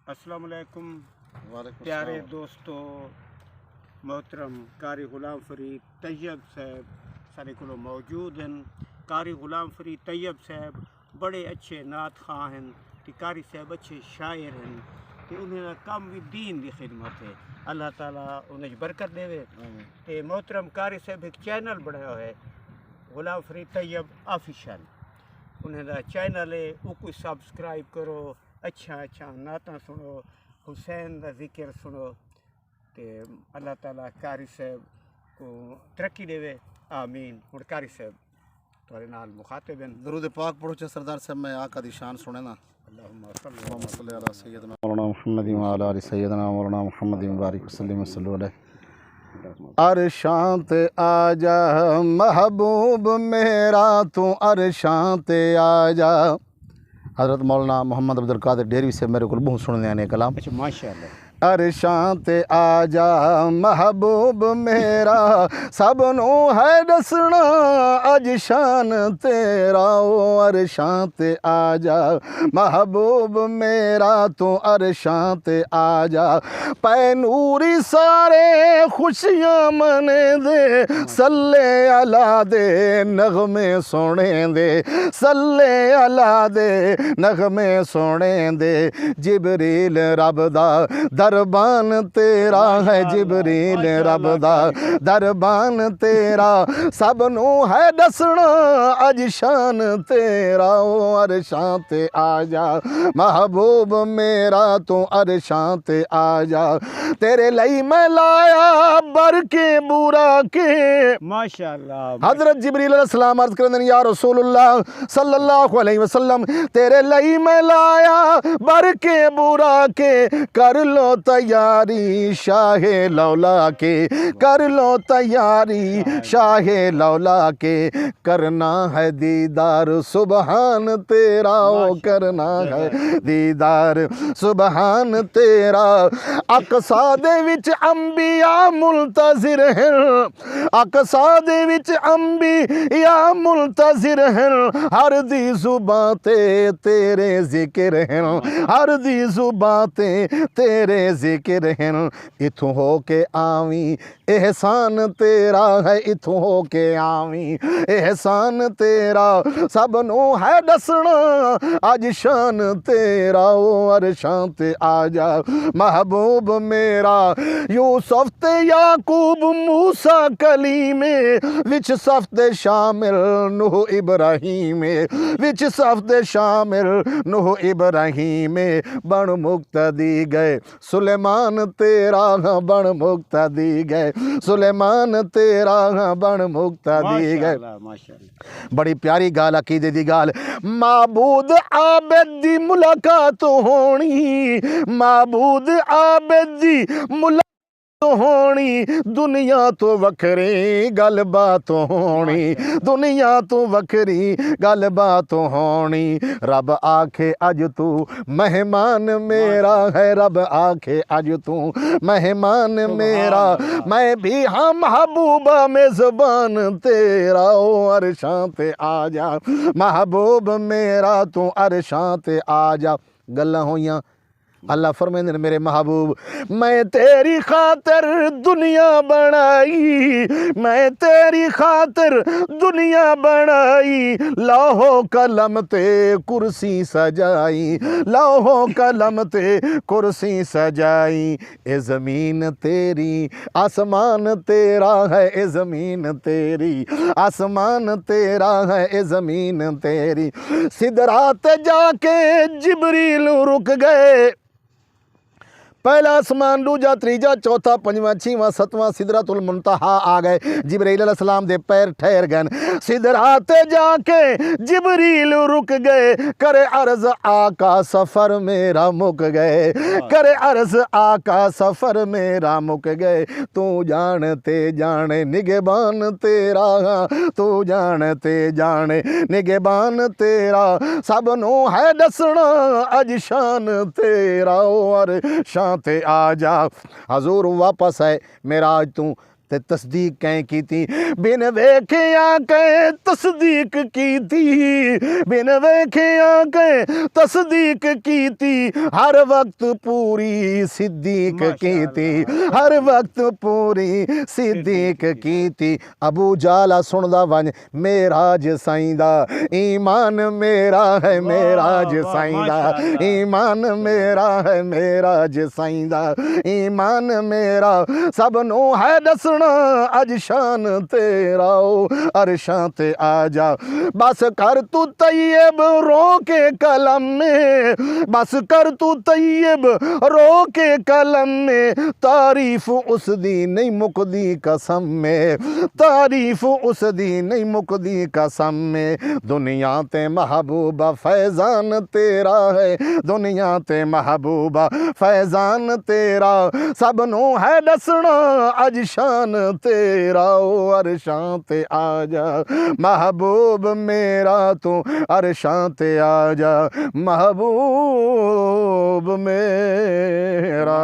अस्सलाम वालेकुम वालेकुम प्यारे सलाम। दोस्तों, मोहतरम कारी गुलाम फरीद तैयब साहब सारे को मौजूद हैं। कारी गुलाम फरीद तैयब साहब बड़े अच्छे नात खां हैं ते कारी साहब अच्छे शायर हैं ते उन्हें कम भी दीन की खिदमत है। अल्लाह ताला उन्हें बरकत देवे। ते मोहतरम कारी साहब एक चैनल बनाया है गुलाम फरीद तैयब ऑफिशियल, उन्हें चैनल है वो कोई सब्सक्राइब करो, अच्छा अच्छा नाता सुनो, हुसैन का जिक्र सुनो ते अल्लाह ताला कारी साहब को तरक्की देवे। आमीन। हुण कारी साहब तुहाडे नाल मुखातिब हैं। दरूद पाक पढ़ो चे सरदार साहब, मैं आका दी शान सुने ना। अल्लाहुम्मा अल्लाहुम्मा सल्ली सल्ली अला सय्यदना मौलाना मुहम्मद व अला आलि सय्यदना मौलाना मुहम्मद व बारिक वसल्लम सल्लल्लाहु अलैहि। अरशां ते आजा महबूब मेरा, तू अरशां ते आजा। हज़रत मौलाना मोहम्मद अब्दुल कादिर डेहरी से मेरे को बहुत सुनने आने कलाम। अच्छा माशाअल्लाह। अरशां ते आजा महबूब मेरा, सब नू है दसना अज शान तेरा। ओ अरशां ते आजा महबूब मेरा, तू अरशां ते आजा। पै नूरी सारे खुशियां मने दे, सल्ले अला दे नगमे सोने दे, सल्ले अला दे नगमे सोने दे। जिबरील रब दा दरबान तेरा है, जिबरील रब दा दरबान तेरा। सब नू है दसना अज शान तेरा। ओ अरशां ते आजा महबूब मेरा, तू अरशां ते आजा। तेरे लई मैं लाया बर के बुरा के। माशाअल्लाह। हजरत जिब्रील अलैहिस्सलाम अर्ज करते हैं, या रसूलुल्लाह सल्लल्लाहु अलैहि वसल्लम, तेरे लई मैं लाया बर के बुरा के। कर लो तैयारी शाहे लौला के, कर लो तैयारी शाहे लौला के। करना है दीदार सुबहान तेरा, ओ करना है दीदार सुबहान तेरा। अकसा दे विच अंबिया मुल्तजिर हैं, अकसा दे विच अंबिया मुल्तजिर हैं। हर दी जुबां ते तेरे जिक्र हैं, हर दी जुबां ते तेरे जिक्र हैं। इथों हो के आवी एहसान तेरा है, इथों हो के आवी एहसान तेरा। सब नू है दसना अज शान तेरा। ओ अरशां ते आजा महबूब मेरा। यूसुफ ते याकूब मूसा कलीमे, विच सफ दे शामिल नूह इब्राहीम, विच सफ दे शामिल नूह इब्राहीम। बन मुक्तदी गए सुलेमान तेरा, बन मुक्तदी गए सुलेमान तेरा, बन मुक्तदी गए। माशाअल्लाह। बड़ी प्यारी गाल अकीदे दी गाल। माबूद आबिद दी मुलाकात होनी, माबूद आबिद दी मुलाकात होनी। दुनिया तो वखरी गल बात होनी, दुनिया तो वखरी गल बात होनी। रब आखे अज तू मेहमान मेरा है, रब आखे अज तू मेहमान मेरा। मैं भी हाँ महबूबा मेज़बान तेरा। ओ अरशां ते आजा महबूब मेरा, तू अरशां ते आजा। गल्लां होइयां अल्लाह फरमांदे ने, मेरे महबूब मैं तेरी खातिर दुनिया बनाई, मैं तेरी खातिर दुनिया बनाई। लाहो कलम ते कुर्सी सजाई, लाहो कलम ते कुर्सी सजाई। ए ज़मीन तेरी आसमान तेरा है, ए ज़मीन तेरी आसमान तेरा है, ए ज़मीन तेरी। सिदरात जाके जिब्रील रुक गए, पहला आसमान, दूजा, तीजा, चौथा, पंजवां, छीवां, सतवां सिदरतुल मुंतहा आ गए। जिब्रील अलैहिस्सलाम दे पैर ठहर गए। सिदरात जाके जिब्रील रुक गए। करे अर्ज आका सफर मेरा मुक गए, करे अर्ज आका सफर मेरा मुक गए। तू जानते जाने निगहबान तेरा, तू जानते जाने निगहबान तेरा। सब नू है दसना अज शान तेरा। ओ अरशां ते आजा। हजूर वापस है मेराज तू ते तस्दीक कैं कीती, बिन वेखिया कैं तस्दीक कीती, बिन वेखिया कैं तस्दीक कीती, हर वक्त पूरी सिद्दीक कीती, हर वक्त पूरी सिद्दीक कीती। अबू जाला सुनदा वंज मेराज साईं दा, ईमान मेरा है मेराज साईं दा, ईमान मेरा है मेराज साईं दा, ईमान मेरा सबनों है दसना अज शान तेरा ओ अरशां ते आजा। बस कर तू तैयब रो के कलम में, बस कर तू तैयब रो के कलम में, तारीफ उस दी नहीं मुकदी कसम में, तारीफ उस दी नहीं मुकदी कसम में। दुनिया ते महबूबा फैजान तेरा है, दुनिया ते महबूबा फैजान तेरा, सबनों है दसना अज शान तेरा ओ अरशां ते आजा। महबूब मेरा तू अरशां ते आजा, महबूब मेरा।